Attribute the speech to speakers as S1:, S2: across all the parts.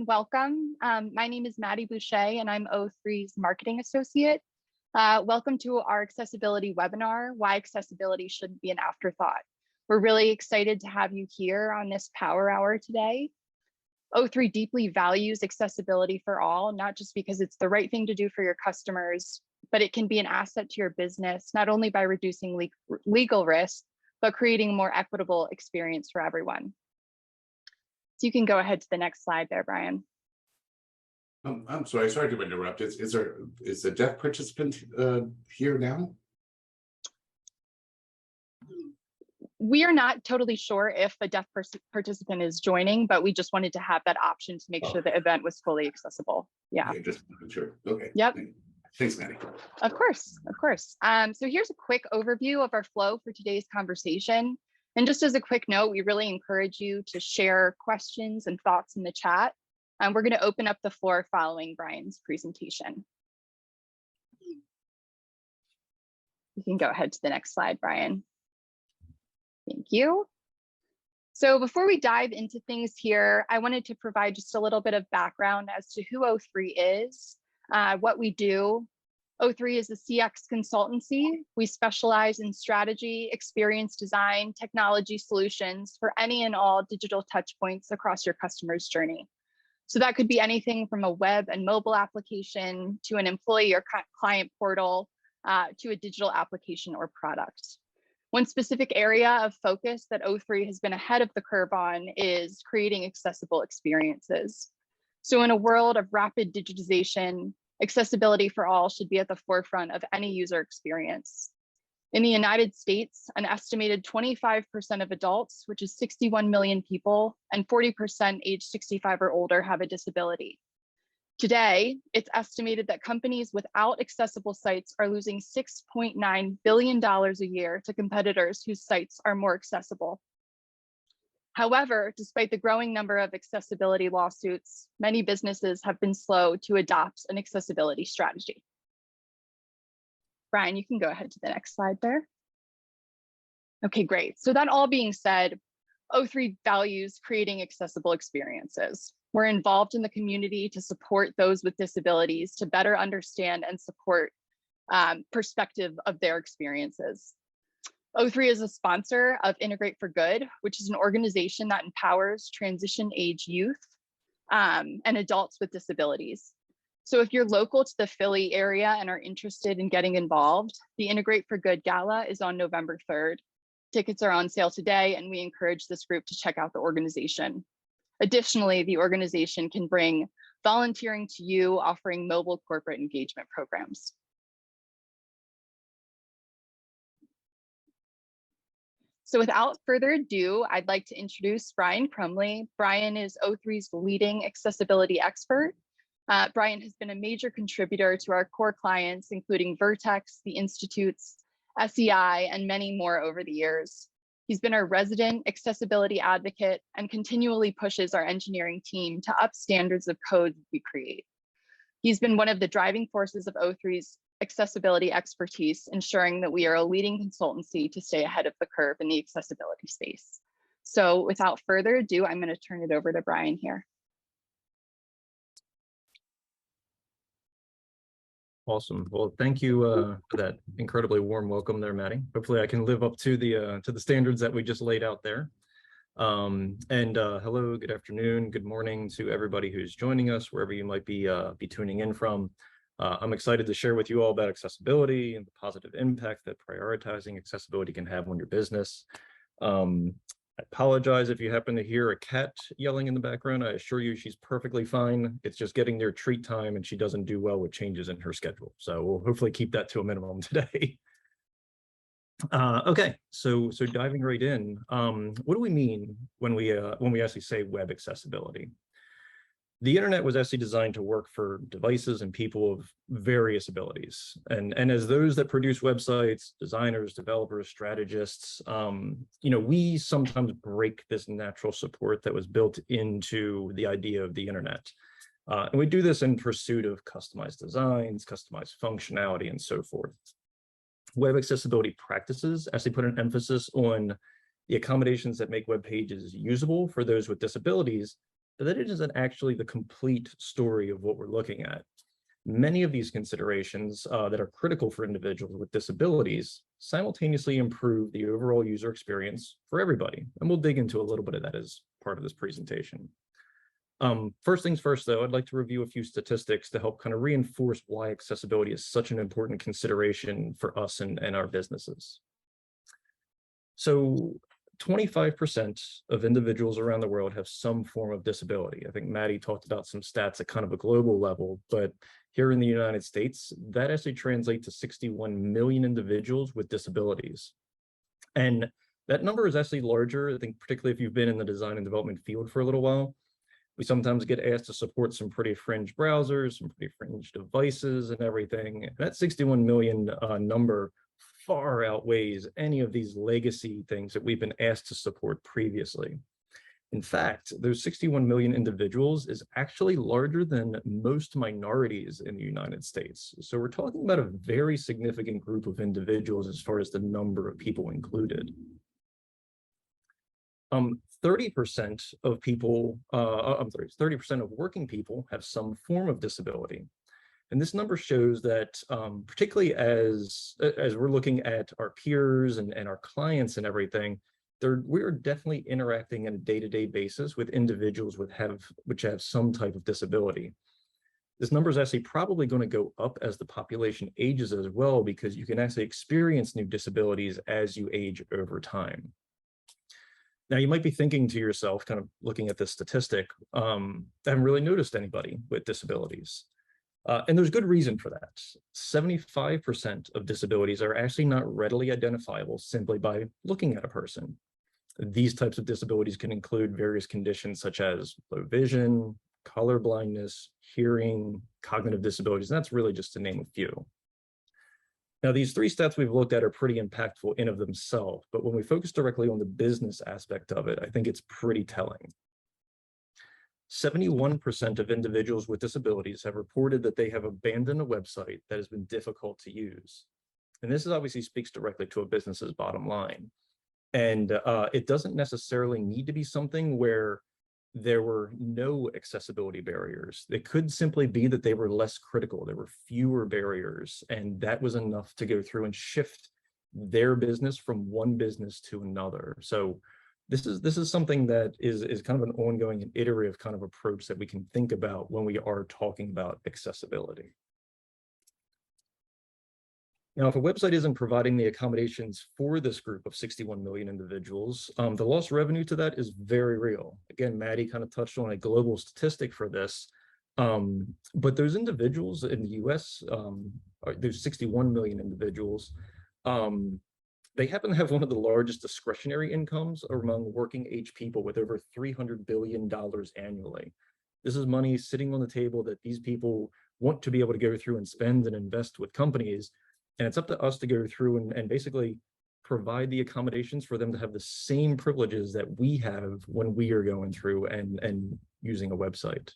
S1: welcome. My name is Maddie Boucher and I'm O3's marketing associate. Welcome to our accessibility webinar, Why Accessibility Shouldn't Be an Afterthought. We're really excited to have you here on this power hour today. O3 deeply values accessibility for all, not just because it's the right thing to do for your customers, but it can be an asset to your business, not only by reducing legal risk, but creating a more equitable experience for everyone. So you can go ahead to the next slide there, Brian.
S2: I'm sorry to interrupt. Is the deaf participant here now?
S1: We are not totally sure if a deaf participant is joining, but we just wanted to have that option to make sure the event was fully accessible. Yeah.
S2: Okay, just sure. Okay.
S1: Yep.
S2: Thanks, Maddie.
S1: Of course, of course. So here's a quick overview of our flow for today's conversation. And just as a quick note, we really encourage you to share questions and thoughts in the chat. We're going to open up the floor following Brian's presentation. You can go ahead to the next slide, Brian. Thank you. So before we dive into things here, I wanted to provide just a little bit of background as to who O3 is, what we do. O3 is a CX consultancy. We specialize in strategy, experience design, technology solutions for any and all digital touch points across your customer's journey. So that could be anything from a web and mobile application to an employee or client portal to a digital application or product. One specific area of focus that O3 has been ahead of the curve on is creating accessible experiences. So in a world of rapid digitization, accessibility for all should be at the forefront of any user experience. In the United States, an estimated 25% of adults, which is 61 million people, and 40% age 65 or older have a disability. Today, it's estimated that companies without accessible sites are losing $6.9 billion a year to competitors whose sites are more accessible. However, despite the growing number of accessibility lawsuits, many businesses have been slow to adopt an accessibility strategy. Brian, you can go ahead to the next slide there. Okay, great. So that all being said, O3 values creating accessible experiences. We're involved in the community to support those with disabilities to better understand and support perspective of their experiences. O3 is a sponsor of Integrate for Good, which is an organization that empowers transition age youth and adults with disabilities. So if you're local to the Philly area and are interested in getting involved, the Integrate for Good Gala is on November 3rd. Tickets are on sale today, and we encourage this group to check out the organization. Additionally, the organization can bring volunteering to you, offering mobile corporate engagement programs. So without further ado, I'd like to introduce Brian Crumley. Brian is O3's leading accessibility expert. Brian has been a major contributor to our core clients, including Vertex, the Institutes, SEI, and many more over the years. He's been our resident accessibility advocate and continually pushes our engineering team to up standards of code we create. He's been one of the driving forces of O3's accessibility expertise, ensuring that we are a leading consultancy to stay ahead of the curve in the accessibility space. So without further ado, I'm going to turn it over to Brian here.
S3: Awesome. Well, thank you for that incredibly warm welcome there, Maddie. Hopefully I can live up to the standards that we just laid out there. Hello, good afternoon, good morning to everybody who's joining us, wherever you might be tuning in from. I'm excited to share with you all about accessibility and the positive impact that prioritizing accessibility can have on your business. I apologize if you happen to hear a cat yelling in the background. I assure you she's perfectly fine. It's just getting their treat time and she doesn't do well with changes in her schedule. So we'll hopefully keep that to a minimum today. Okay, so diving right in, what do we mean when we actually say web accessibility? The internet was actually designed to work for devices and people of various abilities. And as those that produce websites, designers, developers, strategists, we sometimes break this natural support that was built into the idea of the internet. And we do this in pursuit of customized designs, customized functionality, and so forth. Web accessibility practices actually put an emphasis on the accommodations that make web pages usable for those with disabilities, but that it isn't actually the complete story of what we're looking at. Many of these considerations that are critical for individuals with disabilities simultaneously improve the overall user experience for everybody. And we'll dig into a little bit of that as part of this presentation. First things first, though, I'd like to review a few statistics to help kind of reinforce why accessibility is such an important consideration for us and our businesses. So 25% of individuals around the world have some form of disability. I think Maddie talked about some stats at kind of a global level, but here in the United States, that actually translates to 61 million individuals with disabilities. And that number is actually larger, I think, particularly if you've been in the design and development field for a little while. We sometimes get asked to support some pretty fringe browsers, some pretty fringe devices and everything. And that 61 million number far outweighs any of these legacy things that we've been asked to support previously. In fact, those 61 million individuals is actually larger than most minorities in the United States. So we're talking about a very significant group of individuals as far as the number of people included. 30% of people, 30% of working people have some form of disability. And this number shows that particularly as we're looking at our peers and our clients and everything, we're definitely interacting on a day-to-day basis with individuals which have some type of disability. This number is actually probably going to go up as the population ages as well, because you can actually experience new disabilities as you age over time. Now, you might be thinking to yourself, kind of looking at this statistic, I haven't really noticed anybody with disabilities. And there's good reason for that. 75% of disabilities are actually not readily identifiable simply by looking at a person. These types of disabilities can include various conditions such as low vision, color blindness, hearing, cognitive disabilities, and that's really just to name a few. Now, these three stats we've looked at are pretty impactful in of themselves, but when we focus directly on the business aspect of it, I think it's pretty telling. 71% of individuals with disabilities have reported that they have abandoned a website that has been difficult to use. And this obviously speaks directly to a business's bottom line. And it doesn't necessarily need to be something where there were no accessibility barriers. It could simply be that they were less critical. There were fewer barriers, and that was enough to go through and shift their business from one business to another. So this is something that is kind of an ongoing and iterative kind of approach that we can think about when we are talking about accessibility. Now, if a website isn't providing the accommodations for this group of 61 million individuals, the lost revenue to that is very real. Again, Maddie kind of touched on a global statistic for this, but those individuals in the US, those 61 million individuals, they happen to have one of the largest discretionary incomes among working age people, with over $300 billion annually. This is money sitting on the table that these people want to be able to go through and spend and invest with companies. And it's up to us to go through and basically provide the accommodations for them to have the same privileges that we have when we are going through and using a website.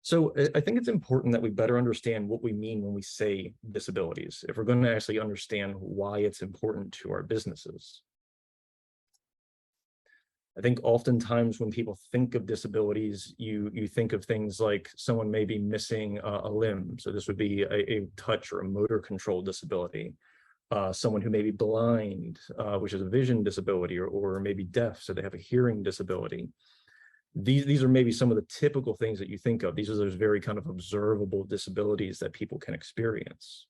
S3: So I think it's important that we better understand what we mean when we say disabilities, if we're going to actually understand why it's important to our businesses. I think oftentimes when people think of disabilities, you think of things like someone may be missing a limb. So this would be a touch or a motor control disability. Someone who may be blind, which is a vision disability, or maybe deaf, so they have a hearing disability. These are maybe some of the typical things that you think of. These are those very kind of observable disabilities that people can experience.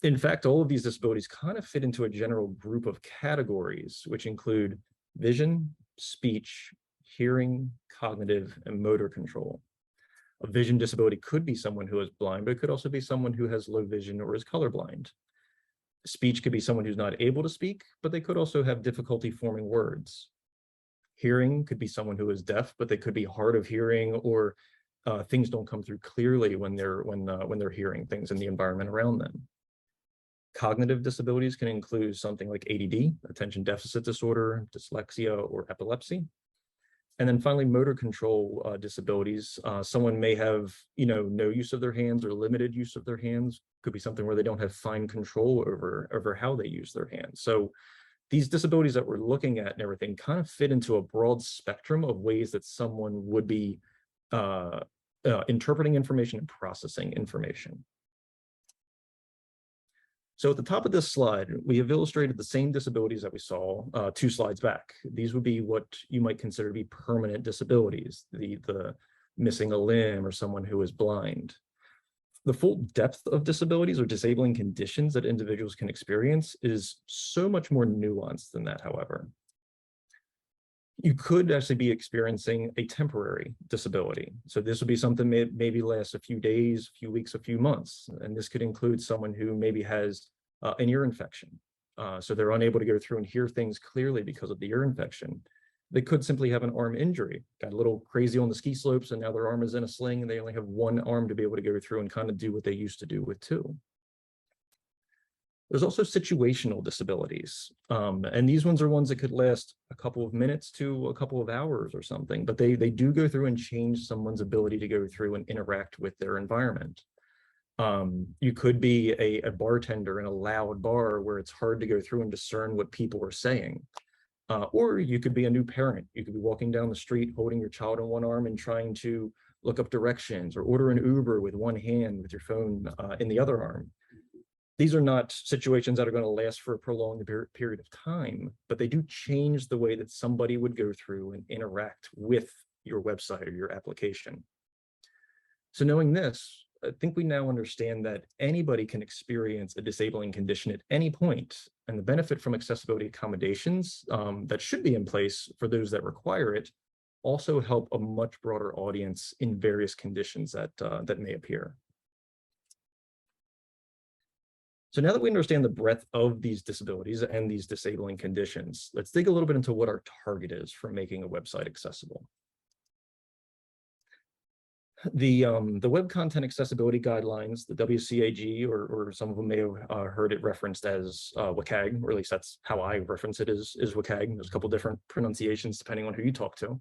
S3: In fact, all of these disabilities kind of fit into a general group of categories, which include vision, speech, hearing, cognitive, and motor control. A vision disability could be someone who is blind, but it could also be someone who has low vision or is colorblind. Speech could be someone who's not able to speak, but they could also have difficulty forming words. Hearing could be someone who is deaf, but they could be hard of hearing, or things don't come through clearly when they're hearing things in the environment around them. Cognitive disabilities can include something like ADD, attention deficit disorder, dyslexia, or epilepsy. And then finally, motor control disabilities. Someone may have, no use of their hands or limited use of their hands. Could be something where they don't have fine control over how they use their hands. So these disabilities that we're looking at and everything kind of fit into a broad spectrum of ways that someone would be interpreting information and processing information. So at the top of this slide, we have illustrated the same disabilities that we saw 2 slides back. These would be what you might consider to be permanent disabilities, the missing a limb or someone who is blind. The full depth of disabilities or disabling conditions that individuals can experience is so much more nuanced than that, however. You could actually be experiencing a temporary disability. So this would be something that maybe lasts a few days, a few weeks, a few months. And this could include someone who maybe has an ear infection. So they're unable to go through and hear things clearly because of the ear infection. They could simply have an arm injury, got a little crazy on the ski slopes, and now their arm is in a sling and they only have one arm to be able to go through and kind of do what they used to do with 2. There's also situational disabilities. And these ones are ones that could last a couple of minutes to a couple of hours or something, but they do go through and change someone's ability to go through and interact with their environment. You could be a bartender in a loud bar where it's hard to go through and discern what people are saying. Or you could be a new parent. You could be walking down the street holding your child in one arm and trying to look up directions, or order an Uber with one hand with your phone in the other arm. These are not situations that are going to last for a prolonged period of time, but they do change the way that somebody would go through and interact with your website or your application. So knowing this, I think we now understand that anybody can experience a disabling condition at any point, and the benefit from accessibility accommodations that should be in place for those that require it also help a much broader audience in various conditions that may appear. So now that we understand the breadth of these disabilities and these disabling conditions, let's dig a little bit into what our target is for making a website accessible. The Web Content Accessibility Guidelines, the WCAG, or some of them may have heard it referenced as WCAG, or at least that's how I reference it, is WCAG. There's a couple different pronunciations depending on who you talk to.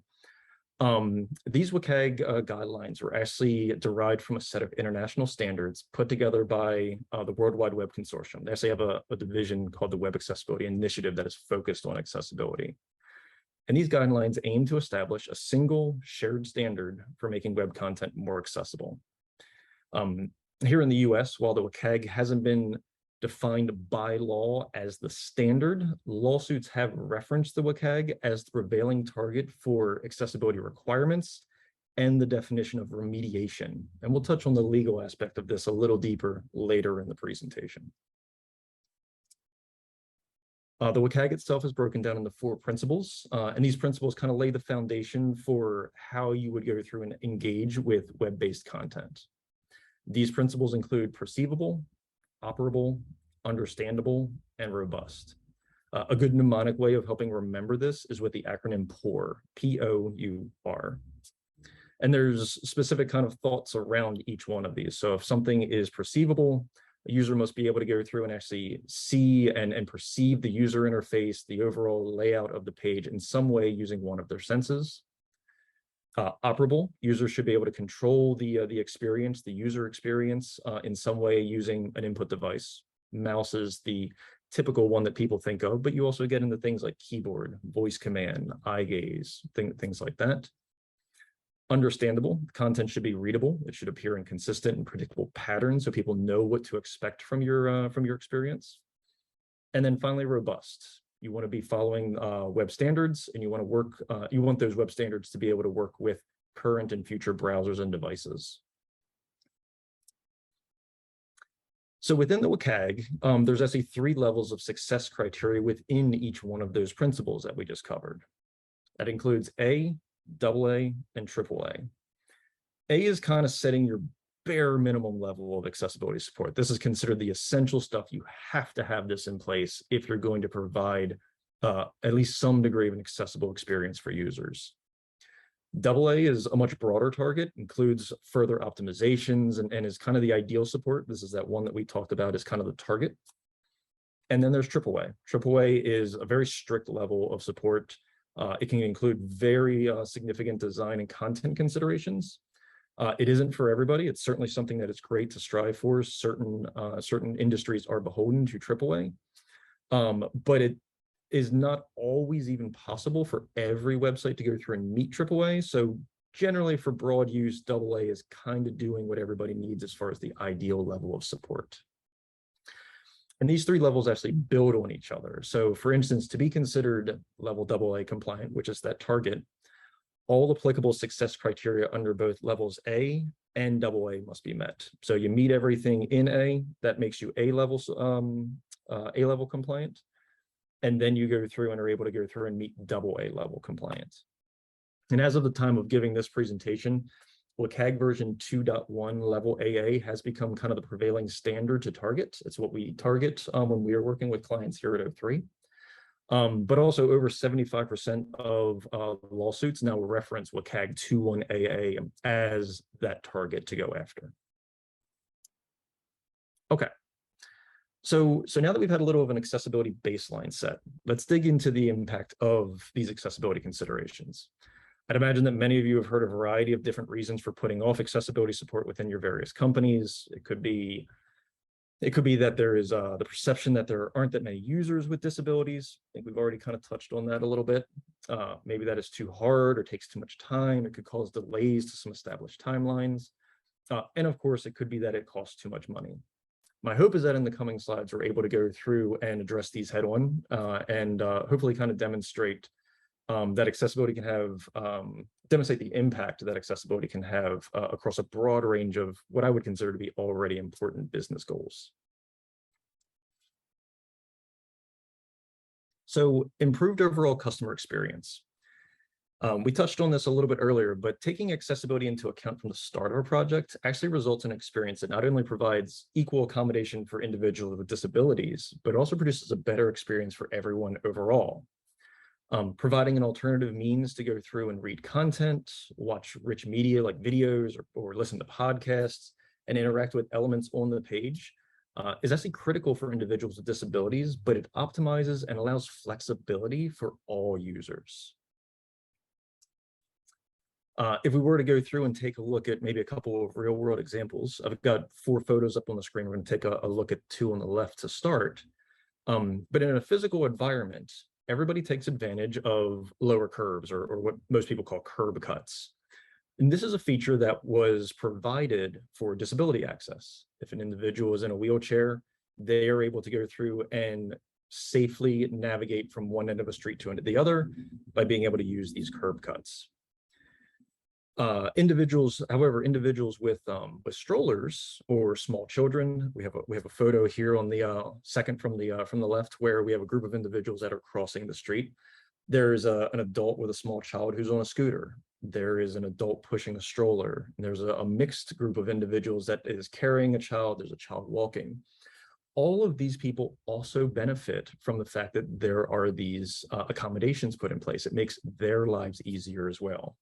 S3: These WCAG guidelines were actually derived from a set of international standards put together by the World Wide Web Consortium. They actually have a division called the Web Accessibility Initiative that is focused on accessibility. And these guidelines aim to establish a single shared standard for making web content more accessible. Here in the US, while the WCAG hasn't been defined by law as the standard, lawsuits have referenced the WCAG as the prevailing target for accessibility requirements and the definition of remediation. And we'll touch on the legal aspect of this a little deeper later in the presentation. The WCAG itself is broken down into 4 principles, and these principles kind of lay the foundation for how you would go through and engage with web-based content. These principles include perceivable, operable, understandable, and robust. A good mnemonic way of helping remember this is with the acronym POUR, P-O-U-R. And there's specific kind of thoughts around each one of these. So if something is perceivable, a user must be able to go through and actually see and perceive the user interface, the overall layout of the page in some way using one of their senses. Operable, users should be able to control the experience, the user experience in some way using an input device. Mouse is the typical one that people think of, but you also get into things like keyboard, voice command, eye gaze, things like that. Understandable, content should be readable. It should appear in consistent and predictable patterns so people know what to expect from your experience. And then finally, robust. You want to be following web standards, and you want to work. You want those web standards to be able to work with current and future browsers and devices. So within the WCAG, there's actually 3 levels of success criteria within each one of those principles that we just covered. That includes A, AA, and AAA. A is kind of setting your bare minimum level of accessibility support. This is considered the essential stuff. You have to have this in place if you're going to provide at least some degree of an accessible experience for users. AA is a much broader target, includes further optimizations and is kind of the ideal support. This is that one that we talked about as kind of the target. And then there's AAA. AAA is a very strict level of support. It can include very significant design and content considerations. It isn't for everybody. It's certainly something that it's great to strive for. Certain industries are beholden to AAA, but is not always even possible for every website to go through and meet AAA. So generally for broad use, AA is kind of doing what everybody needs as far as the ideal level of support. And these three levels actually build on each other. So for instance, to be considered level AA compliant, which is that target, all applicable success criteria under both levels A and AA must be met. So you meet everything in A, that makes you A-level compliant. And then you go through and are able to go through and meet AA level compliance. And as of the time of giving this presentation, WCAG version 2.1 level AA has become kind of the prevailing standard to target. It's what we target when we are working with clients here at O3. But also over 75% of lawsuits now reference WCAG 2.1 AA as that target to go after. Okay. So now that we've had a little of an accessibility baseline set, let's dig into the impact of these accessibility considerations. I'd imagine that many of you have heard a variety of different reasons for putting off accessibility support within your various companies. It could be that there is the perception that there aren't that many users with disabilities. I think we've already kind of touched on that a little bit. Maybe that is too hard or takes too much time. It could cause delays to some established timelines. And of course, it could be that it costs too much money. My hope is that in the coming slides, we're able to go through and address these head on and hopefully kind of demonstrate that accessibility can have, demonstrate the impact that accessibility can have across a broad range of what I would consider to be already important business goals. So improved overall customer experience. We touched on this a little bit earlier, but taking accessibility into account from the start of a project actually results in an experience that not only provides equal accommodation for individuals with disabilities, but also produces a better experience for everyone overall. Providing an alternative means to go through and read content, watch rich media like videos or listen to podcasts, and interact with elements on the page is actually critical for individuals with disabilities, but it optimizes and allows flexibility for all users. If we were to go through and take a look at maybe a couple of real world examples, I've got 4 photos up on the screen. We're going to take a look at 2 on the left to start. But in a physical environment, everybody takes advantage of lower curbs or what most people call curb cuts. And this is a feature that was provided for disability access. If an individual is in a wheelchair, they are able to go through and safely navigate from one end of a street to the other by being able to use these curb cuts. Individuals with strollers or small children, we have a photo here on the second from the left where we have a group of individuals that are crossing the street. There's an adult with a small child who's on a scooter. There is an adult pushing a stroller. And there's a mixed group of individuals that is carrying a child. There's a child walking. All of these people also benefit from the fact that there are these accommodations put in place. It makes their lives easier as well.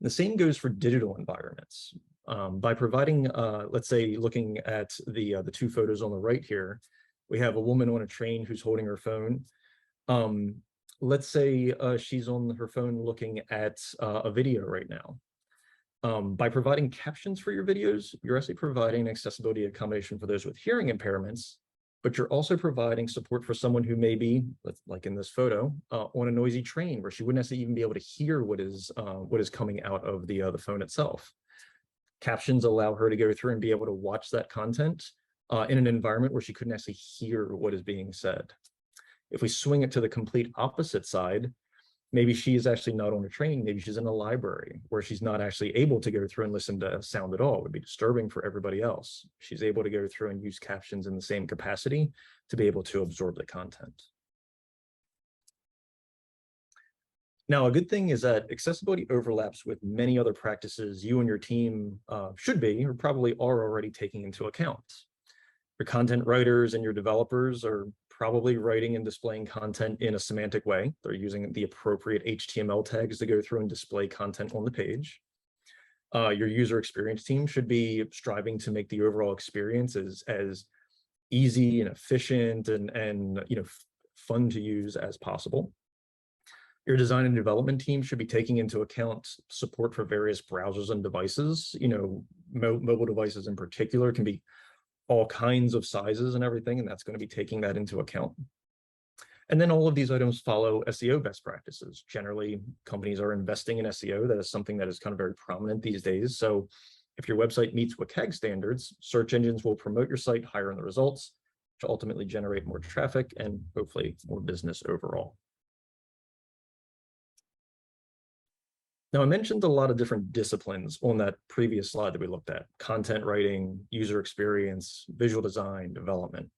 S3: The same goes for digital environments. By providing, let's say, looking at the 2 photos on the right here, we have a woman on a train who's holding her phone. Let's say she's on her phone looking at a video right now. By providing captions for your videos, you're actually providing accessibility accommodation for those with hearing impairments, but you're also providing support for someone who may be, like in this photo, on a noisy train where she wouldn't necessarily even be able to hear what is coming out of the phone itself. Captions allow her to go through and be able to watch that content in an environment where she couldn't actually hear what is being said. If we swing it to the complete opposite side, maybe she is actually not on a train, maybe she's in a library where she's not actually able to go through and listen to sound at all. It would be disturbing for everybody else. She's able to go through and use captions in the same capacity to be able to absorb the content. Now, a good thing is that accessibility overlaps with many other practices you and your team should be or probably are already taking into account. Your content writers and your developers are probably writing and displaying content in a semantic way. They're using the appropriate HTML tags to go through and display content on the page. Your user experience team should be striving to make the overall experience as easy and efficient and fun to use as possible. Your design and development team should be taking into account support for various browsers and devices. Mobile devices in particular can be all kinds of sizes and everything, and that's going to be taking that into account. And then all of these items follow SEO best practices. Generally, companies are investing in SEO. That is something that is kind of very prominent these days. So if your website meets WCAG standards, search engines will promote your site higher in the results to ultimately generate more traffic and hopefully more business overall. Now, I mentioned a lot of different disciplines on that previous slide that we looked at: content writing, user experience, visual design, development.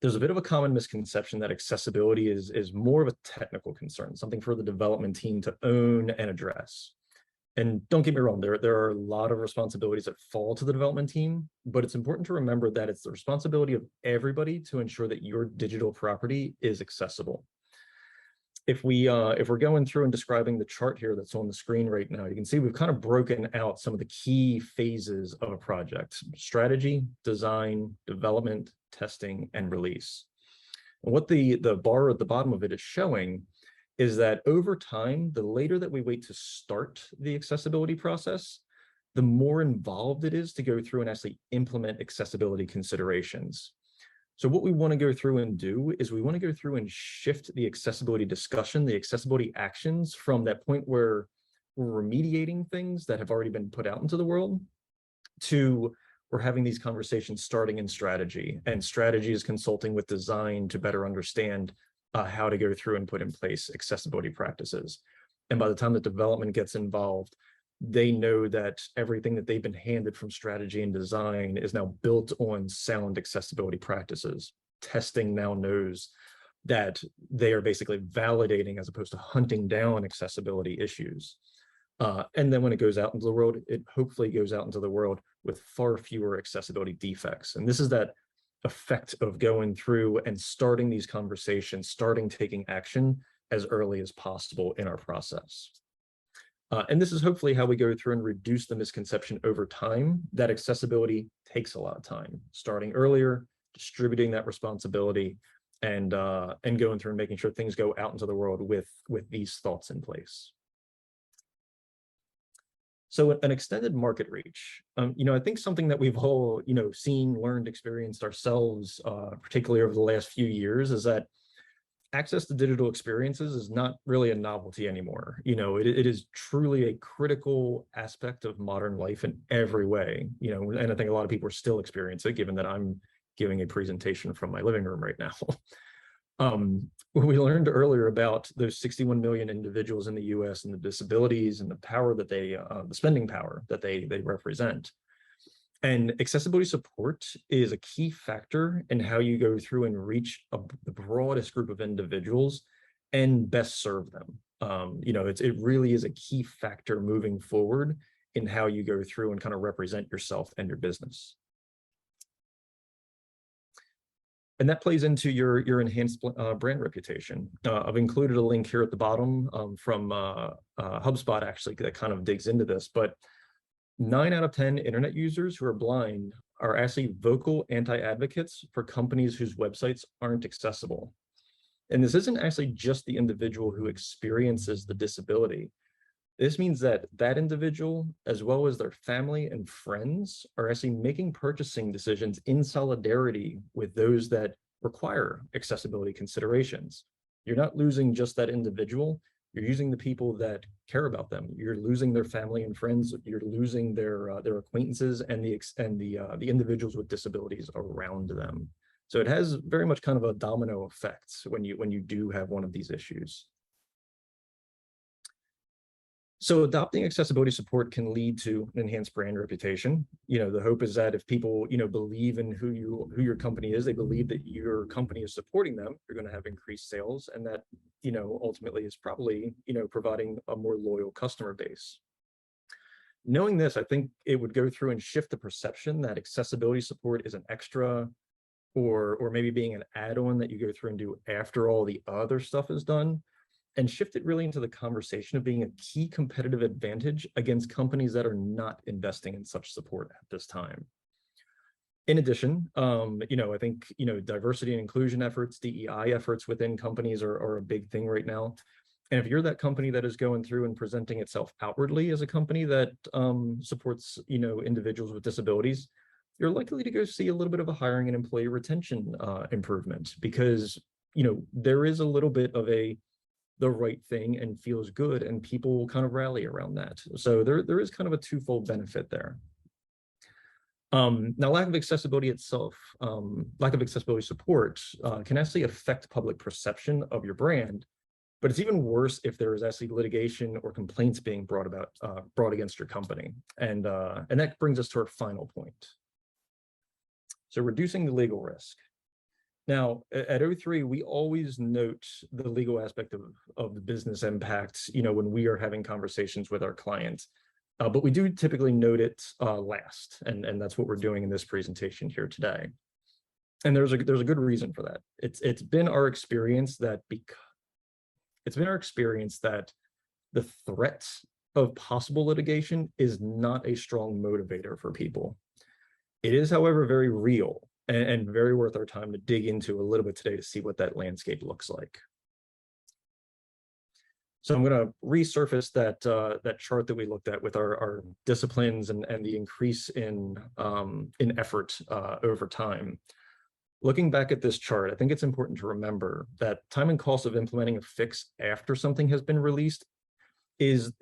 S3: There's a bit of a common misconception that accessibility is more of a technical concern, something for the development team to own and address. And don't get me wrong, there are a lot of responsibilities that fall to the development team, but it's important to remember that it's the responsibility of everybody to ensure that your digital property is accessible. If we're going through and describing the chart here that's on the screen right now, you can see we've kind of broken out some of the key phases of a project: strategy, design, development, testing, and release. And what the bar at the bottom of it is showing is that over time, the later that we wait to start the accessibility process, the more involved it is to go through and actually implement accessibility considerations. So what we want to go through and do is we want to go through and shift the accessibility discussion, the accessibility actions, from that point where we're remediating things that have already been put out into the world to we're having these conversations starting in strategy. And strategy is consulting with design to better understand how to go through and put in place accessibility practices. And by the time the development gets involved, they know that everything that they've been handed from strategy and design is now built on sound accessibility practices. Testing now knows that they are basically validating as opposed to hunting down accessibility issues. And then when it goes out into the world, it hopefully goes out into the world with far fewer accessibility defects. And this is that effect of going through and starting these conversations, starting taking action as early as possible in our process. And this is hopefully how we go through and reduce the misconception over time that accessibility takes a lot of time, starting earlier, distributing that responsibility, and going through and making sure things go out into the world with these thoughts in place. So an extended market reach, I think something that we've all, seen, learned, experienced ourselves, particularly over the last few years, is that access to digital experiences is not really a novelty anymore. It is truly a critical aspect of modern life in every way, and I think a lot of people are still experiencing it, given that I'm giving a presentation from my living room right now. We learned earlier about those 61 million individuals in the US and the disabilities and the power that the spending power that they represent. And accessibility support is a key factor in how you go through and reach the broadest group of individuals and best serve them. It really is a key factor moving forward in how you go through and kind of represent yourself and your business. And that plays into your enhanced brand reputation. I've included a link here at the bottom from HubSpot, actually, that kind of digs into this. But 9 out of 10 internet users who are blind are actually vocal anti-advocates for companies whose websites aren't accessible. And this isn't actually just the individual who experiences the disability. This means that that individual, as well as their family and friends, are actually making purchasing decisions in solidarity with those that require accessibility considerations. You're not losing just that individual. You're using the people that care about them. You're losing their family and friends. You're losing their acquaintances and the individuals with disabilities around them. So it has very much kind of a domino effect when you do have one of these issues. So adopting accessibility support can lead to an enhanced brand reputation. The hope is that if people, believe in who your company is, they believe that your company is supporting them, you're going to have increased sales, and that, ultimately is probably, providing a more loyal customer base. Knowing this, I think it would go through and shift the perception that accessibility support is an extra or maybe being an add-on that you go through and do after all the other stuff is done, and shift it really into the conversation of being a key competitive advantage against companies that are not investing in such support at this time. In addition, I think, diversity and inclusion efforts, DEI efforts within companies are a big thing right now. And if you're that company that is going through and presenting itself outwardly as a company that supports, individuals with disabilities, you're likely to go see a little bit of a hiring and employee retention improvement, because there is a little bit of the right thing and feels good, and people kind of rally around that. So there is kind of a twofold benefit there. Now, lack of accessibility itself, lack of accessibility support can actually affect public perception of your brand, but it's even worse if there is actually litigation or complaints being brought against your company. And that brings us to our final point. So reducing the legal risk. Now, at O3, we always note the legal aspect of the business impact, when we are having conversations with our clients. But we do typically note it last, and that's what we're doing in this presentation here today. And there's a good reason for that. It's been our experience that the threat of possible litigation is not a strong motivator for people. It is, however, very real and very worth our time to dig into a little bit today to see what that landscape looks like. So I'm going to resurface that chart that we looked at with our disciplines and the increase in effort over time. Looking back at this chart, I think it's important to remember that time and cost of implementing a fix after something has been released is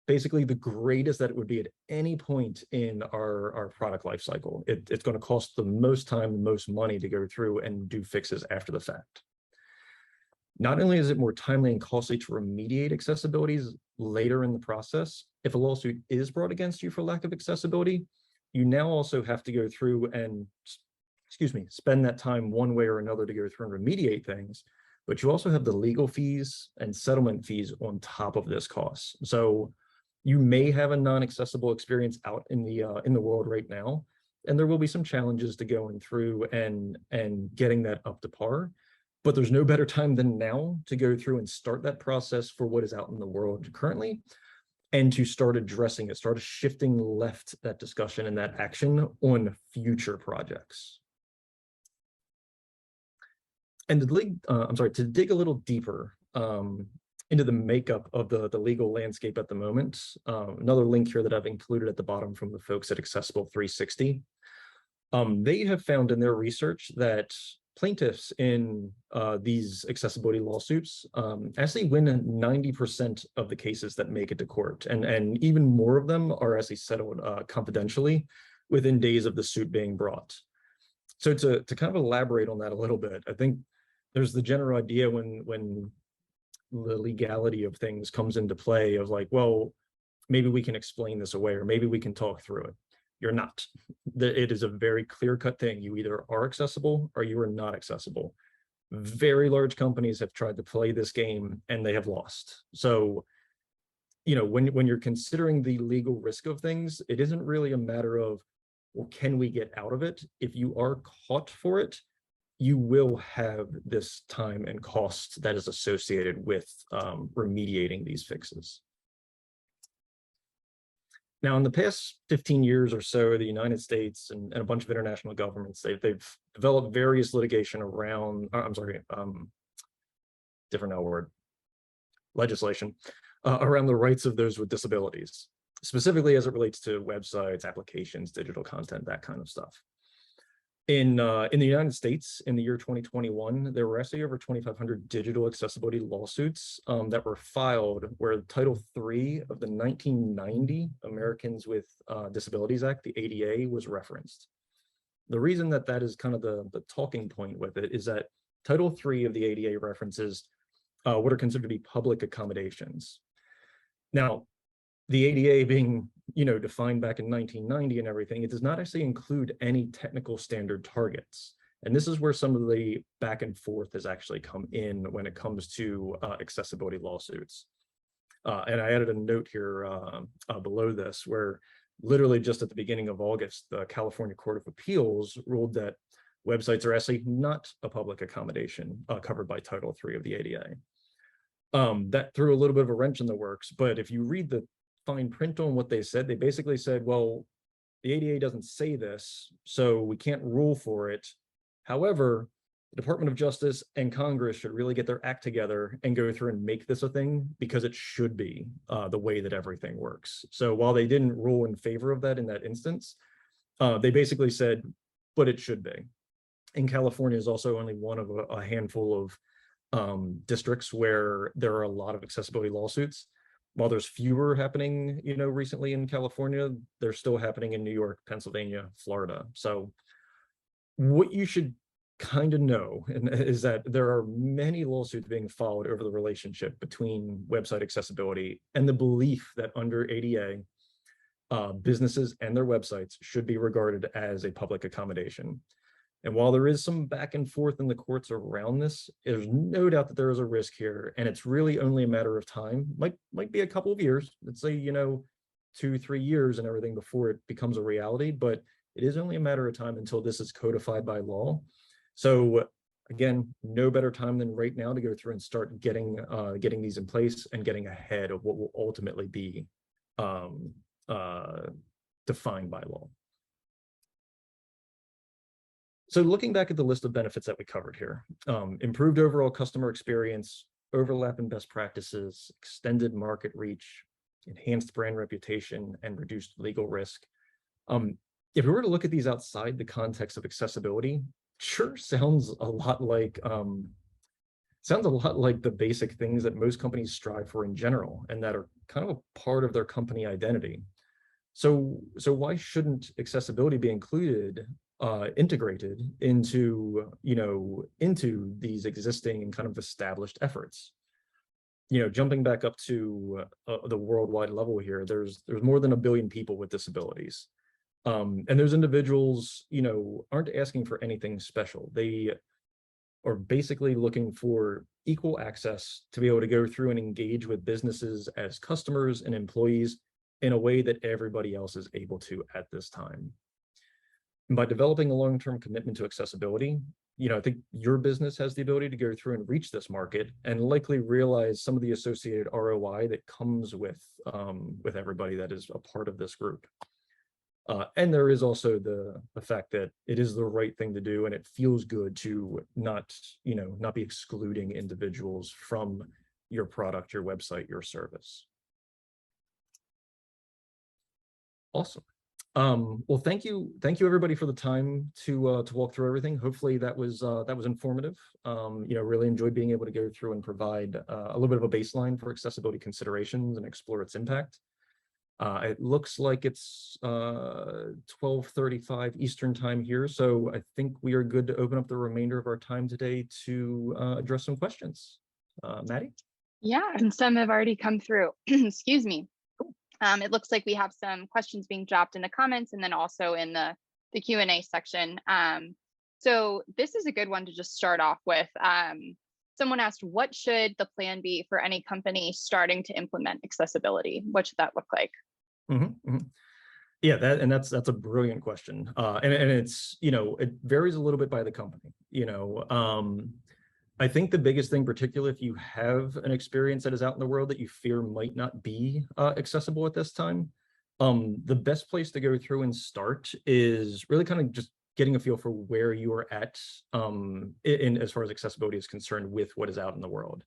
S3: basically the greatest that it would be at any point in our product lifecycle. It's going to cost the most time, the most money to go through and do fixes after the fact. Not only is it more timely and costly to remediate accessibilities later in the process, if a lawsuit is brought against you for lack of accessibility, you now also have to go through and, spend that time one way or another to go through and remediate things, but you also have the legal fees and settlement fees on top of this cost. So you may have a non-accessible experience out in the world right now, and there will be some challenges to going through and getting that up to par. But there's no better time than now to go through and start that process for what is out in the world currently, and to start addressing it, start shifting left that discussion and that action on future projects. And to dig a little deeper into the makeup of the legal landscape at the moment, another link here that I've included at the bottom from the folks at Accessible 360. They have found in their research that plaintiffs in these accessibility lawsuits actually win 90% of the cases that make it to court, and even more of them are actually settled confidentially within days of the suit being brought. So to kind of elaborate on that a little bit, I think there's the general idea when the legality of things comes into play of like, well, maybe we can explain this away, or maybe we can talk through it. You're not. It is a very clear-cut thing. You either are accessible or you are not accessible. Very large companies have tried to play this game and they have lost. So, when you're considering the legal risk of things, it isn't really a matter of, well, can we get out of it? If you are caught for it, you will have this time and cost that is associated with remediating these fixes. Now, in the past 15 years or so, the United States and a bunch of international governments, they've developed various litigation around, legislation around the rights of those with disabilities, specifically as it relates to websites, applications, digital content, that kind of stuff. In the United States, in the year 2021, there were actually over 2,500 digital accessibility lawsuits that were filed where Title III of the 1990 Americans with Disabilities Act, the ADA, was referenced. The reason that is kind of the talking point with it is that Title III of the ADA references what are considered to be public accommodations. Now, the ADA being, defined back in 1990 and everything, it does not actually include any technical standard targets. And this is where some of the back and forth has actually come in when it comes to accessibility lawsuits. And I added a note here below this, where literally just at the beginning of August, the California Court of Appeals ruled that websites are actually not a public accommodation covered by Title III of the ADA. That threw a little bit of a wrench in the works, but if you read the fine print on what they said, they basically said, well, the ADA doesn't say this, so we can't rule for it. However, the Department of Justice and Congress should really get their act together and go through and make this a thing, because it should be the way that everything works. So while they didn't rule in favor of that in that instance, they basically said, but it should be. And California is also only one of a handful districts where there are a lot of accessibility lawsuits. While there's fewer happening, recently in California, they're still happening in New York, Pennsylvania, Florida. So what you should kind of know is that there are many lawsuits being filed over the relationship between website accessibility and the belief that under ADA, businesses and their websites should be regarded as a public accommodation. And while there is some back and forth in the courts around this, there's no doubt that there is a risk here, and it's really only a matter of time. Might be a couple of years, let's say, 2-3 years and everything before it becomes a reality, but it is only a matter of time until this is codified by law. So again, no better time than right now to go through and start getting these in place and getting ahead of what will ultimately be defined by law. So looking back at the list of benefits that we covered here, improved overall customer experience, overlap in best practices, extended market reach, enhanced brand reputation, and reduced legal risk. If we were to look at these outside the context of accessibility, sure sounds a lot like the basic things that most companies strive for in general, and that are kind of a part of their company identity. So why shouldn't accessibility be integrated into these existing and kind of established efforts? Jumping back up to the worldwide level here, there's more than 1 billion people with disabilities. And those individuals, aren't asking for anything special. They are basically looking for equal access to be able to go through and engage with businesses as customers and employees in a way that everybody else is able to at this time. And by developing a long-term commitment to accessibility, I think your business has the ability to go through and reach this market and likely realize some of the associated ROI that comes with everybody that is a part of this group. And there is also the fact that it is the right thing to do, and it feels good to not be excluding individuals from your product, your website, your service. Awesome. Well, thank you everybody for the time to walk through everything. Hopefully that was informative. Really enjoyed being able to go through and provide a little bit of a baseline for accessibility considerations and explore its impact. It looks like it's 12:35 Eastern time here, so I think we are good to open up the remainder of our time today to address some questions. Maddie?
S1: Yeah, and some have already come through. Excuse me. It looks like we have some questions being dropped in the comments and then also in the Q&A section. So this is a good one to just start off with. Someone asked, what should the plan be for any company starting to implement accessibility? What should that look like?
S3: Yeah, that's a brilliant question. And it's, it varies a little bit by the company. I think the biggest thing, particularly if you have an experience that is out in the world that you fear might not be accessible at this time, the best place to go through and start is really kind of just getting a feel for where you are at in as far as accessibility is concerned with what is out in the world.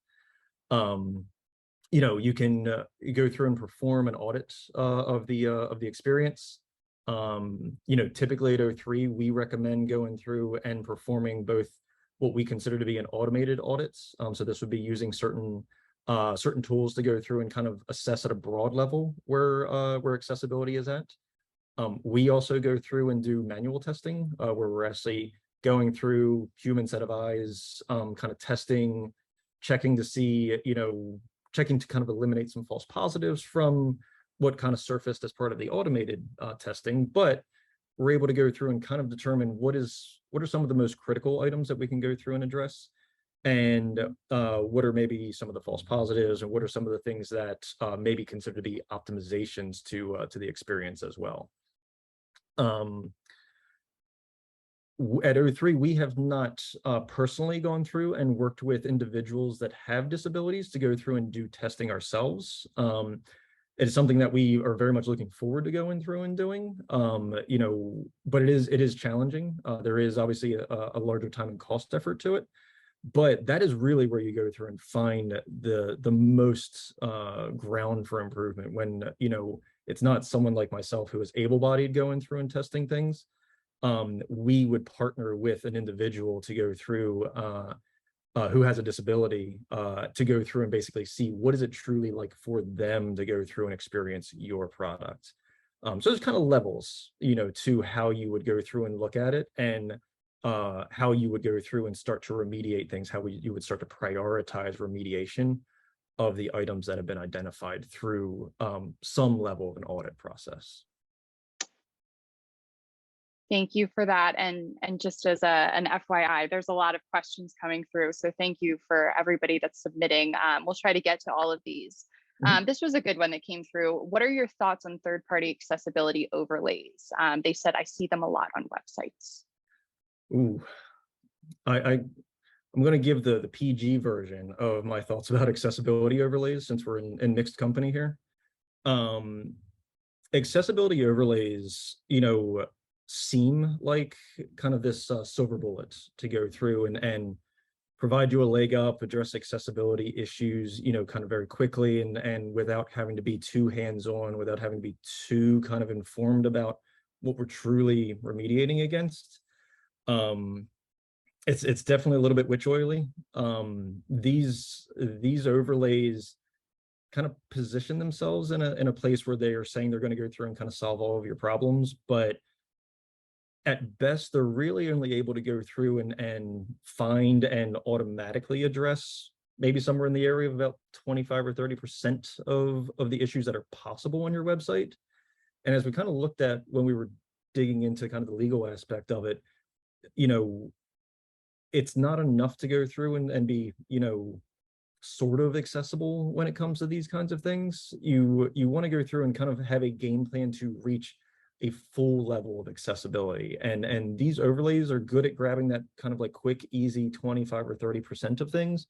S3: You can go through and perform an audit of the experience. Typically at O3, we recommend going through and performing both what we consider to be an automated audits. So this would be using certain tools to go through and kind of assess at a broad level where accessibility is at. We also go through and do manual testing, where we're actually going through human set of eyes, kind of testing, checking to see, checking to kind of eliminate some false positives from what kind of surfaced as part of the automated testing. But we're able to go through and kind of determine what are some of the most critical items that we can go through and address, and what are maybe some of the false positives, and what are some of the things that may be considered to be optimizations to the experience as well. At O3, we have not personally gone through and worked with individuals that have disabilities to go through and do testing ourselves. It is something that we are very much looking forward to going through and doing, but it is challenging. There is obviously a larger time and cost effort to it, but that is really where you go through and find the most ground for improvement when, it's not someone like myself who is able-bodied going through and testing things. We would partner with an individual to go through who has a disability to go through and basically see what is it truly like for them to go through and experience your product. So there's kind of levels, to how you would go through and look at it, and how you would go through and start to remediate things, how you would start to prioritize remediation of the items that have been identified through some level of an audit process.
S1: Thank you for that. And just as an FYI, there's a lot of questions coming through. So thank you for everybody that's submitting. We'll try to get to all of these. This was a good one that came through. What are your thoughts on third-party accessibility overlays? They said, I see them a lot on websites. Ooh,
S3: I'm going to give the PG version of my thoughts about accessibility overlays, since we're in mixed company here. Accessibility overlays, seem like kind of this silver bullet to go through and provide you a leg up, address accessibility issues, kind of very quickly and without having to be too hands-on, without having to be too kind of informed about what we're truly remediating against. It's definitely a little bit witch oily. These overlays kind of position themselves in a place where they are saying they're going to go through and kind of solve all of your problems, but at best, they're really only able to go through and find and automatically address maybe somewhere in the area of about 25 or 30% of the issues that are possible on your website. And as we kind of looked at when we were digging into kind of the legal aspect of it, it's not enough to go through and be, sort of accessible when it comes to these kinds of things. You want to go through and kind of have a game plan to reach a full level of accessibility. And these overlays are good at grabbing that kind of like quick, easy 25 or 30% of things,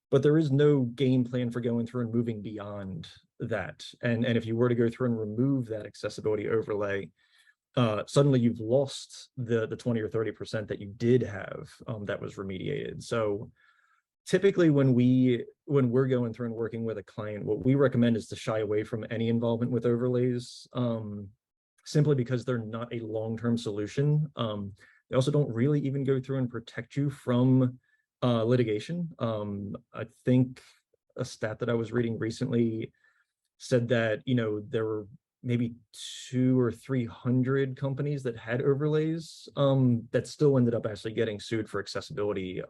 S3: but there is no game plan for going through and moving beyond that. And if you were to go through and remove that accessibility overlay, suddenly you've lost the 20 or 30% that you did have that was remediated. So typically when we're going through and working with a client, what we recommend is to shy away from any involvement with overlays, simply because they're not a long-term solution. They also don't really even go through and protect you from litigation. I think a stat that I was reading recently said that, there were maybe 200 or 300 companies that had overlays that still ended up actually getting sued for accessibility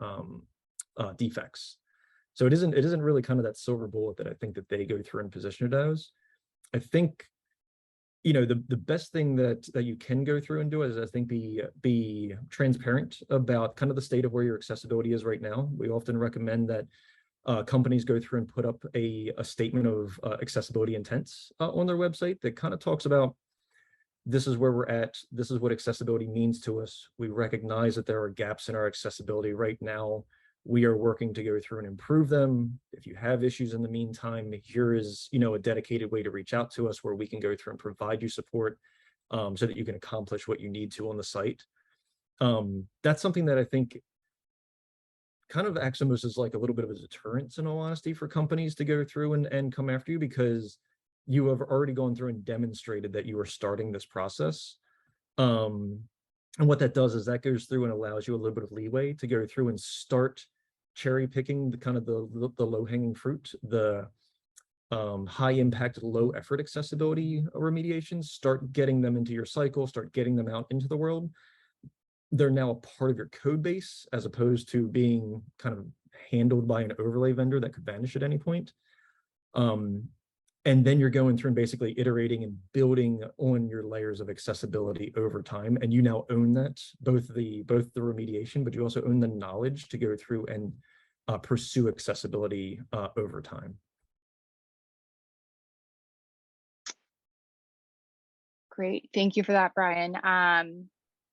S3: defects. So it isn't really kind of that silver bullet that I think that they go through and position it as. I think, the best thing that you can go through and do is, I think, be transparent about kind of the state of where your accessibility is right now. We often recommend that companies go through and put up a statement of accessibility intents on their website that kind of talks about, this is where we're at, this is what accessibility means to us. We recognize that there are gaps in our accessibility right now. We are working to go through and improve them. If you have issues in the meantime, here is, a dedicated way to reach out to us where we can go through and provide you support so that you can accomplish what you need to on the site. That's something that I think kind of acts almost as like a little bit of a deterrence, in all honesty, for companies to go through and come after you, because you have already gone through and demonstrated that you are starting this process. And what that does is that goes through and allows you a little bit of leeway to go through and start cherry picking the kind of the low hanging fruit, the high impact, low effort accessibility remediations, start getting them into your cycle, start getting them out into the world. They're now a part of your code base, as opposed to being kind of handled by an overlay vendor that could vanish at any point. And then you're going through and basically iterating and building on your layers of accessibility over time. And you now own that, both the remediation, but you also own the knowledge to go through and pursue accessibility over time.
S1: Great, thank you for that, Brian.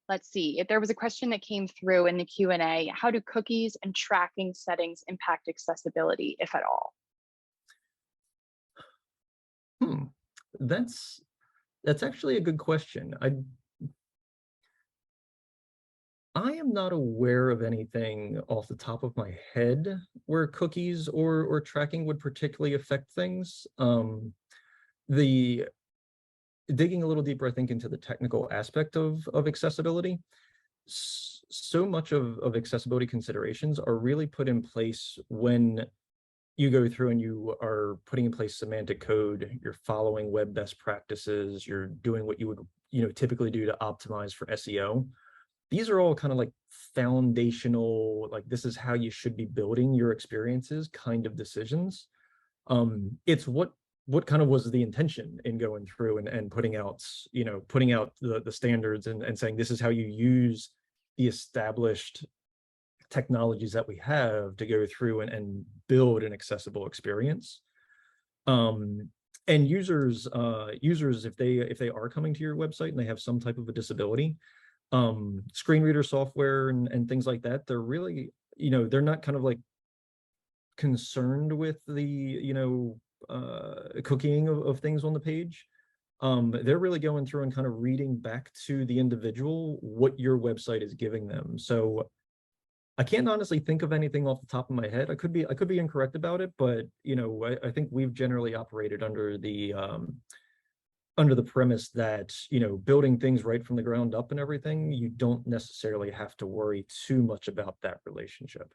S1: Let's see, if there was a question that came through in the Q&A, how do cookies and tracking settings impact accessibility, if at all?
S3: That's actually a good question. I am not aware of anything off the top of my head where cookies or tracking would particularly affect things. Digging a little deeper, I think, into the technical aspect of accessibility. so much of accessibility considerations are really put in place when you go through and you are putting in place semantic code, you're following web best practices, you're doing what you would typically do to optimize for SEO. These are all kind of like foundational, like this is how you should be building your experiences kind of decisions. It's what kind of was the intention in going through and putting out the standards and saying this is how you use the established technologies that we have to go through and build an accessible experience. And users if they are coming to your website and they have some type of a disability, screen reader software and things like that, they're really, they're not kind of like concerned with the cooking of things on the page. They're really going through and kind of reading back to the individual what your website is giving them. So I can't honestly think of anything off the top of my head. I could be incorrect about it, but I think we've generally operated under the premise that building things right from the ground up and everything, you don't necessarily have to worry too much about that relationship.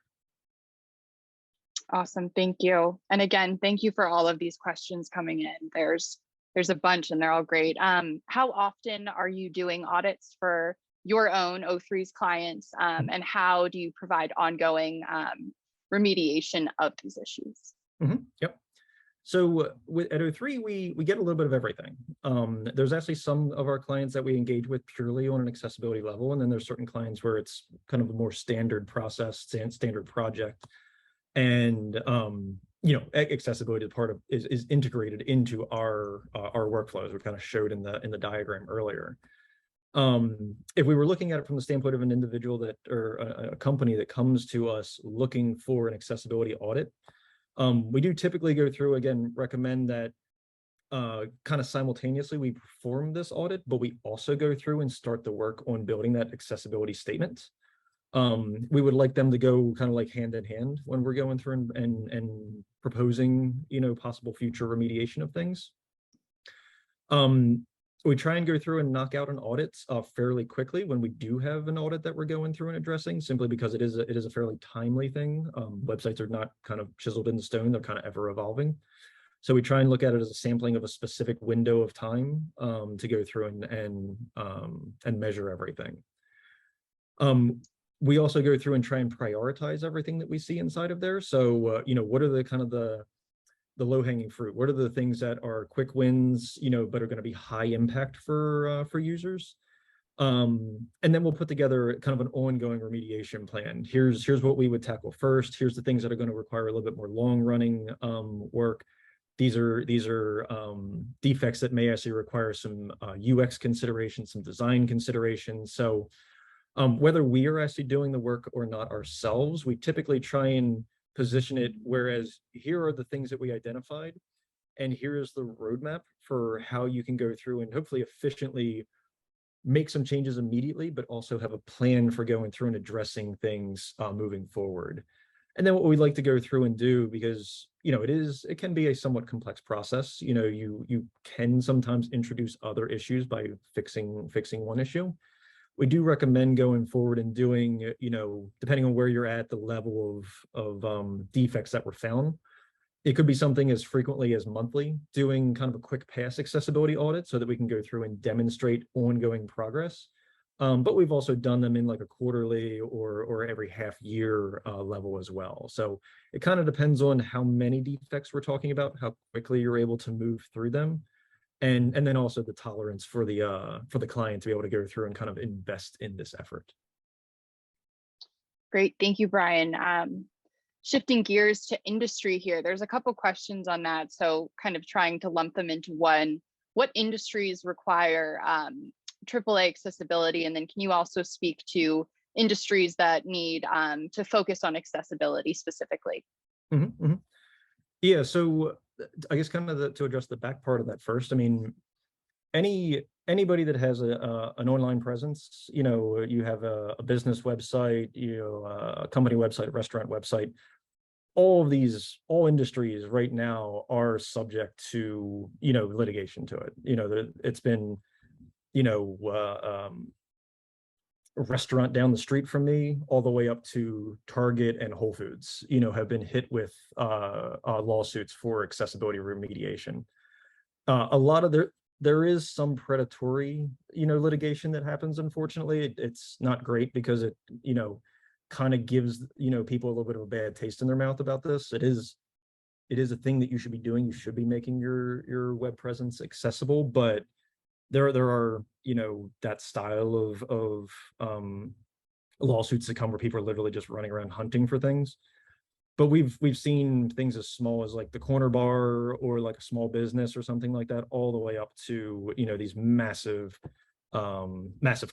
S1: Awesome, thank you. And again, thank you for all of these questions coming in. There's a bunch and they're all great. How often are you doing audits for your own O3's clients, and how do you provide ongoing remediation of these issues?
S3: Yep. So at O3, we get a little bit of everything. There's actually some of our clients that we engage with purely on an accessibility level, and then there's certain clients where it's kind of a more standard process, standard project, and accessibility is integrated into our workflows. We kind of showed in the diagram earlier. If we were looking at it from the standpoint of an individual or a company that comes to us looking for an accessibility audit, we do typically go through, again, recommend that kind of simultaneously we perform this audit, but we also go through and start the work on building that accessibility statement. We would like them to go kind of like hand in hand when we're going through and proposing, possible future remediation of things. We try and go through and knock out an audit fairly quickly when we do have an audit that we're going through and addressing, simply because it is a fairly timely thing. Websites are not kind of chiseled in stone, they're kind of ever evolving. So we try and look at it as a sampling of a specific window of time to go through and measure everything. We also go through and try and prioritize everything that we see inside of there. So, what are the kind of the low-hanging fruit? What are the things that are quick wins, but are going to be high impact for users? And then we'll put together kind of an ongoing remediation plan. Here's what we would tackle first. Here's the things that are going to require a little bit more long-running work. These are defects that may actually require some UX consideration, some design considerations. So whether we are actually doing the work or not ourselves, we typically try and position it, whereas here are the things that we identified, and here is the roadmap for how you can go through and hopefully efficiently make some changes immediately, but also have a plan for going through and addressing things moving forward. And then what we'd like to go through and do, because it can be a somewhat complex process. You can sometimes introduce other issues by fixing one issue. We do recommend going forward and doing, depending on where you're at, the level of defects that were found. It could be something as frequently as monthly, doing kind of a quick pass accessibility audit so that we can go through and demonstrate ongoing progress. But we've also done them in like a quarterly or every half year level as well. So it kind of depends on how many defects we're talking about, how quickly you're able to move through them. And then also the tolerance for the client to be able to go through and kind of invest in this effort.
S1: Great, thank you, Brian. Shifting gears to industry here, there's a couple questions on that. So kind of trying to lump them into one. What industries require AAA accessibility? And then can you also speak to industries that need to focus on accessibility specifically?
S3: Yeah, so I guess kind of to address the back part of that first, I mean, anybody that has an online presence, you have a business website, a company website, a restaurant website, all industries right now are subject to, litigation to it. It's been, restaurant down the street from me, all the way up to Target and Whole Foods, have been hit with lawsuits for accessibility remediation. A lot of there is some predatory, litigation that happens. Unfortunately, it's not great because it, kind of gives, people a little bit of a bad taste in their mouth about this. It is a thing that you should be doing. You should be making your web presence accessible, but there are, that style of lawsuits that come where people are literally just running around hunting for things. But we've seen things as small as like the corner bar or like a small business or something like that, all the way up to, these massive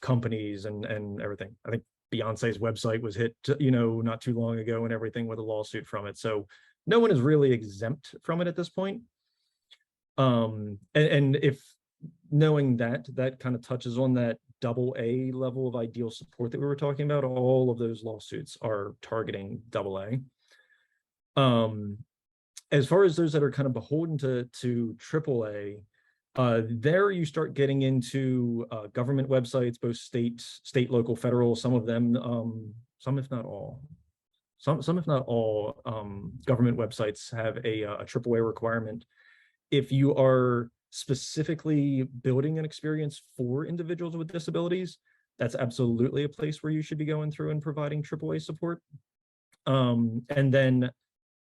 S3: companies and everything. I think Beyonce's website was hit, not too long ago and everything, with a lawsuit from it. So no one is really exempt from it at this point. And if knowing that kind of touches on that AA level of ideal support that we were talking about, all of those lawsuits are targeting AA. As far as those that are kind of beholden to AAA, there you start getting into government websites, both state, local, federal. Some of them, some if not all, government websites have a AAA requirement. If you are specifically building an experience for individuals with disabilities, that's absolutely a place where you should be going through and providing AAA support. And then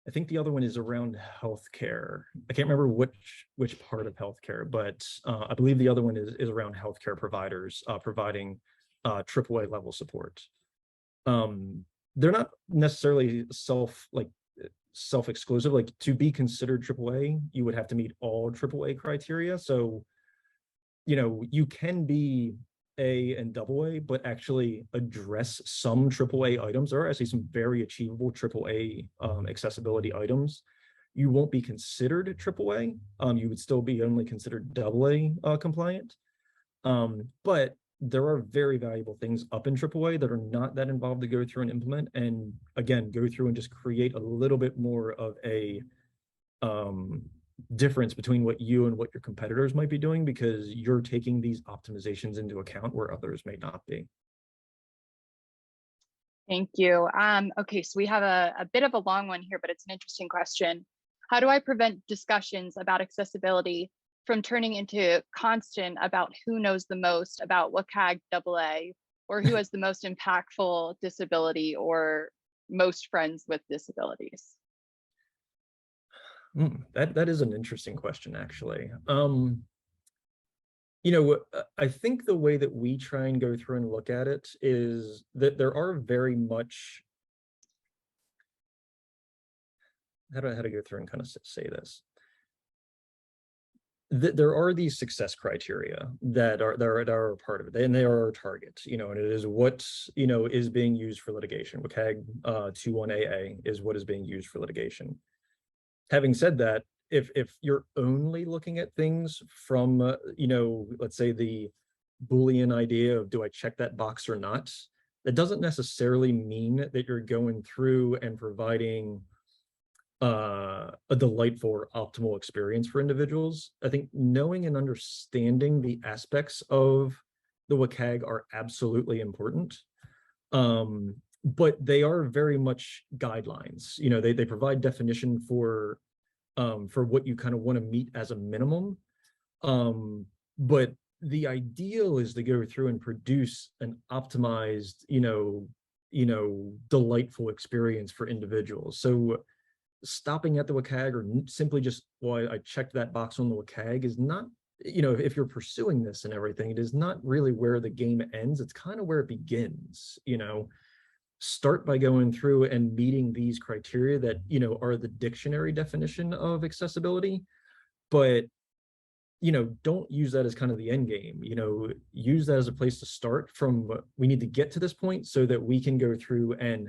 S3: I think the other one is around healthcare. I can't remember which part of healthcare, but I believe the other one is around healthcare providers providing AAA level support. They're not necessarily self-exclusive. Like, to be considered AAA, you would have to meet all AAA criteria. So, you can be A and AA, but actually address some AAA items. There are actually some very achievable AAA accessibility items. You won't be considered AAA. You would still be only considered AA compliant. But there are very valuable things up in AAA that are not that involved to go through and implement, and again, go through and just create a little bit more of a difference between what you and what your competitors might be doing, because you're taking these optimizations into account where others may not be.
S1: Thank you. Okay, so we have a bit of a long one here, but it's an interesting question. How do I prevent discussions about accessibility from turning into constant about who knows the most about WCAG AA, or who has the most impactful disability, or most friends with disabilities?
S3: That is an interesting question, actually. I think the way that we try and go through and look at it is that there are very much, how to go through and kind of say this. There are these success criteria that are a part of it, and they are our target, and it is what, is being used for litigation. WCAG 21AA is what is being used for litigation. Having said that, if you're only looking at things from, let's say the Boolean idea of, do I check that box or not? That doesn't necessarily mean that you're going through and providing a delightful or optimal experience for individuals. I think knowing and understanding the aspects of the WCAG are absolutely important. But they are very much guidelines. They provide definition for what you kind of want to meet as a minimum. But the ideal is to go through and produce an optimized, delightful experience for individuals. So stopping at the WCAG, or simply just, well, I checked that box on the WCAG, is not, if you're pursuing this and everything, it is not really where the game ends. It's kind of where it begins. Start by going through and meeting these criteria that, are the dictionary definition of accessibility, but, don't use that as kind of the end game. Use that as a place to start from. We need to get to this point so that we can go through and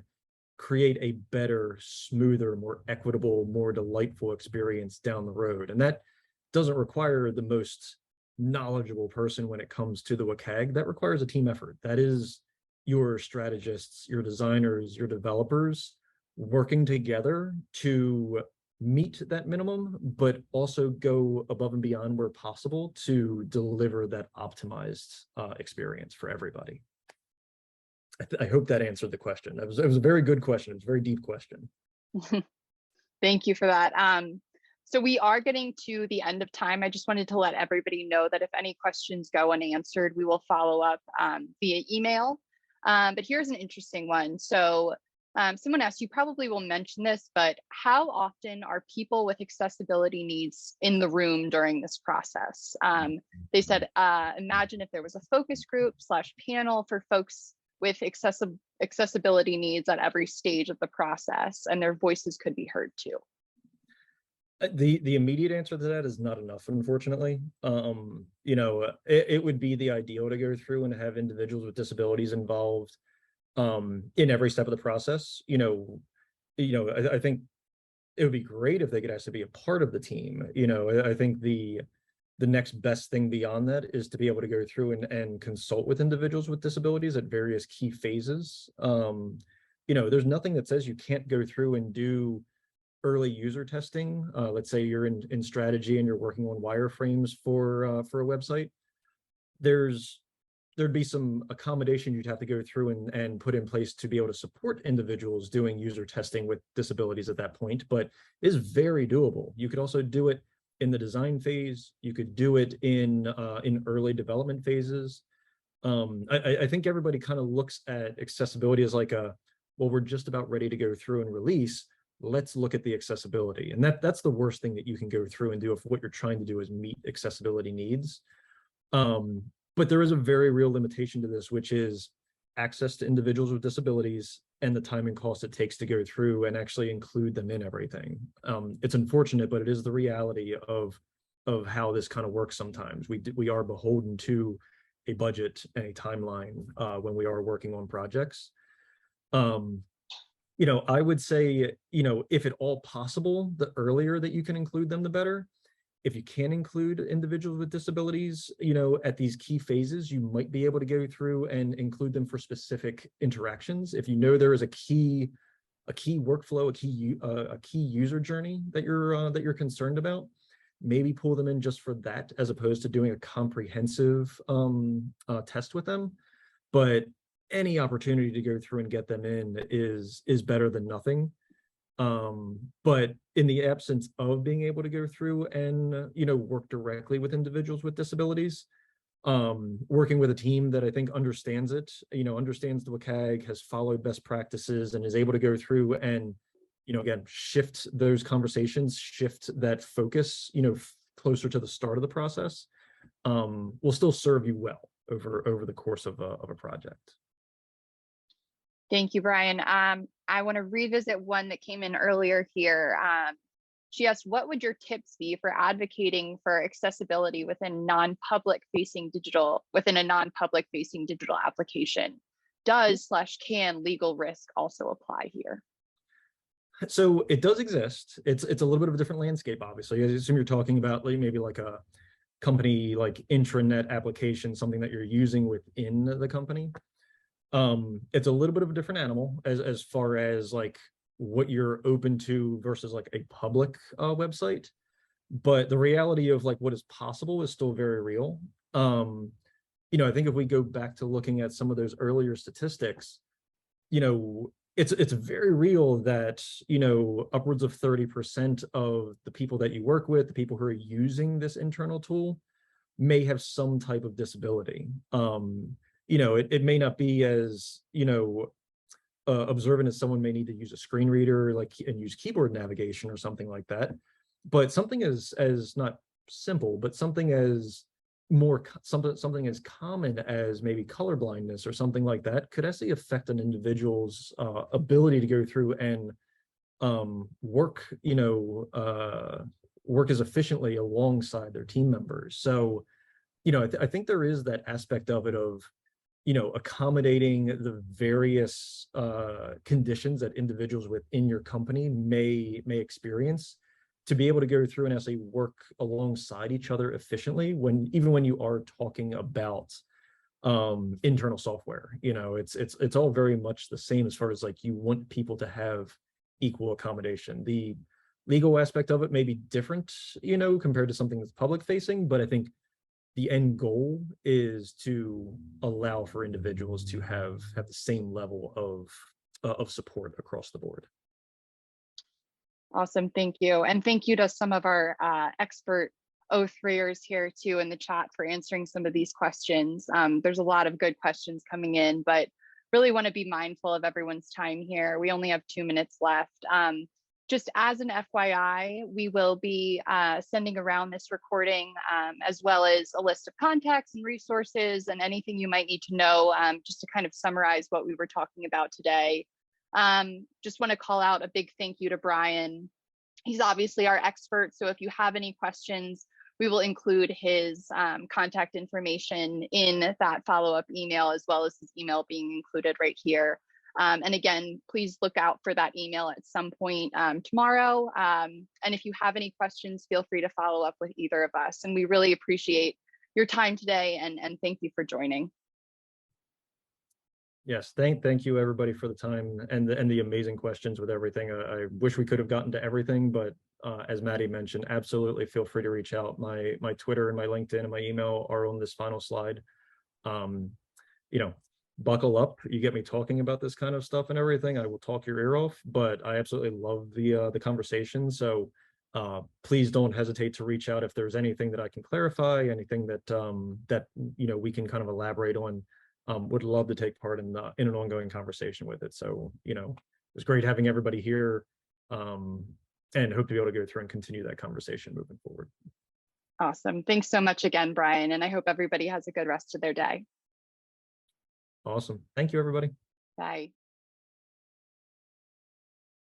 S3: create a better, smoother, more equitable, more delightful experience down the road. And that doesn't require the most knowledgeable person when it comes to the WCAG. That requires a team effort. That is your strategists, your designers, your developers working together to meet that minimum, but also go above and beyond where possible to deliver that optimized experience for everybody. I hope that answered the question. It was a very good question. It was a very deep question.
S1: Thank you for that. So we are getting to the end of time. I just wanted to let everybody know that if any questions go unanswered, we will follow up via email. But here's an interesting one. So someone asked, you probably will mention this, but how often are people with accessibility needs in the room during this process? They said, imagine if there was a focus group / panel for folks with accessibility needs at every stage of the process, and their voices could be heard too.
S3: The immediate answer to that is not enough, unfortunately. You know, it would be the ideal to go through and have individuals with disabilities involved in every step of the process. I think it would be great if they could actually be a part of the team. I think the next best thing beyond that is to be able to go through and consult with individuals with disabilities at various key phases. There's nothing that says you can't go through and do early user testing. Let's say you're in strategy and you're working on wireframes for a website. There'd be some accommodation you'd have to go through and put in place to be able to support individuals doing user testing with disabilities at that point, but it is very doable. You could also do it in the design phase. You could do it in early development phases. I think everybody kind of looks at accessibility as like well, we're just about ready to go through and release. Let's look at the accessibility. And that's the worst thing that you can go through and do if what you're trying to do is meet accessibility needs. But there is a very real limitation to this, which is access to individuals with disabilities and the time and cost it takes to go through and actually include them in everything. It's unfortunate, but it is the reality of how this kind of works sometimes. We are beholden to a budget and a timeline when we are working on projects. I would say, if at all possible, the earlier that you can include them, the better. If you can include individuals with disabilities, at these key phases, you might be able to go through and include them for specific interactions. If there is a key workflow, a key user journey that you're concerned about, maybe pull them in just for that, as opposed to doing a comprehensive test with them. But any opportunity to go through and get them in is better than nothing. But in the absence of being able to go through and work directly with individuals with disabilities, working with a team that I think understands it, understands the WCAG, has followed best practices, and is able to go through and again shift those conversations, shift that focus closer to the start of the process, will still serve you well over the course of a project.
S1: Thank you, Brian. I want to revisit one that came in earlier here. She asked, what would your tips be for advocating for accessibility within a non-public facing digital application? Does/can legal risk also apply here?
S3: So it does exist. It's a little bit of a different landscape, obviously. I assume you're talking about maybe like a company like intranet application, something that you're using within the company. It's a little bit of a different animal as far as like what you're open to versus like a public website. But the reality of like what is possible is still very real. I think if we go back to looking at some of those earlier statistics, it's very real that upwards of 30% of the people that you work with, the people who are using this internal tool, may have some type of disability. It may not be as observant as someone may need to use a screen reader and use keyboard navigation or something like that, but something as not simple, but something as common as maybe color blindness or something like that could actually affect an individual's ability to go through and work as efficiently alongside their team members. So I think there is that aspect of it of accommodating the various conditions that individuals within your company may experience, to be able to go through and actually work alongside each other efficiently even when you are talking about internal software. It's all very much the same as far as like you want people to have equal accommodation. The legal aspect of it may be different, compared to something that's public facing, but I think the end goal is to allow for individuals to have the same level of support across the board.
S1: Awesome, thank you. And thank you to some of our expert O3ers here too in the chat for answering some of these questions. There's a lot of good questions coming in, but really want to be mindful of everyone's time here. We only have 2 minutes left. Just as an FYI, we will be sending around this recording as well as a list of contacts and resources and anything you might need to know just to kind of summarize what we were talking about today. Just want to call out a big thank you to Brian. He's obviously our expert, so if you have any questions, we will include his contact information in that follow-up email, as well as his email being included right here. And again, please look out for that email at some point tomorrow. And if you have any questions, feel free to follow up with either of us. And we really appreciate your time today, and thank you for joining.
S3: Yes, thank you everybody for the time and the amazing questions with everything. I wish we could have gotten to everything, but as Maddie mentioned, absolutely feel free to reach out. My Twitter and my LinkedIn and my email are on this final slide. You know, buckle up. You get me talking about this kind of stuff and everything, I will talk your ear off, but I absolutely love the conversation. So please don't hesitate to reach out if there's anything that I can clarify, anything that that you know we can kind of elaborate on. Would love to take part in an ongoing conversation with it. So, you know, it was great having everybody here, and hope to be able to go through and continue that conversation moving forward.
S1: Awesome. Thanks so much again, Brian. And I hope everybody has a good rest of their day.
S3: Awesome. Thank you, everybody.
S1: Bye.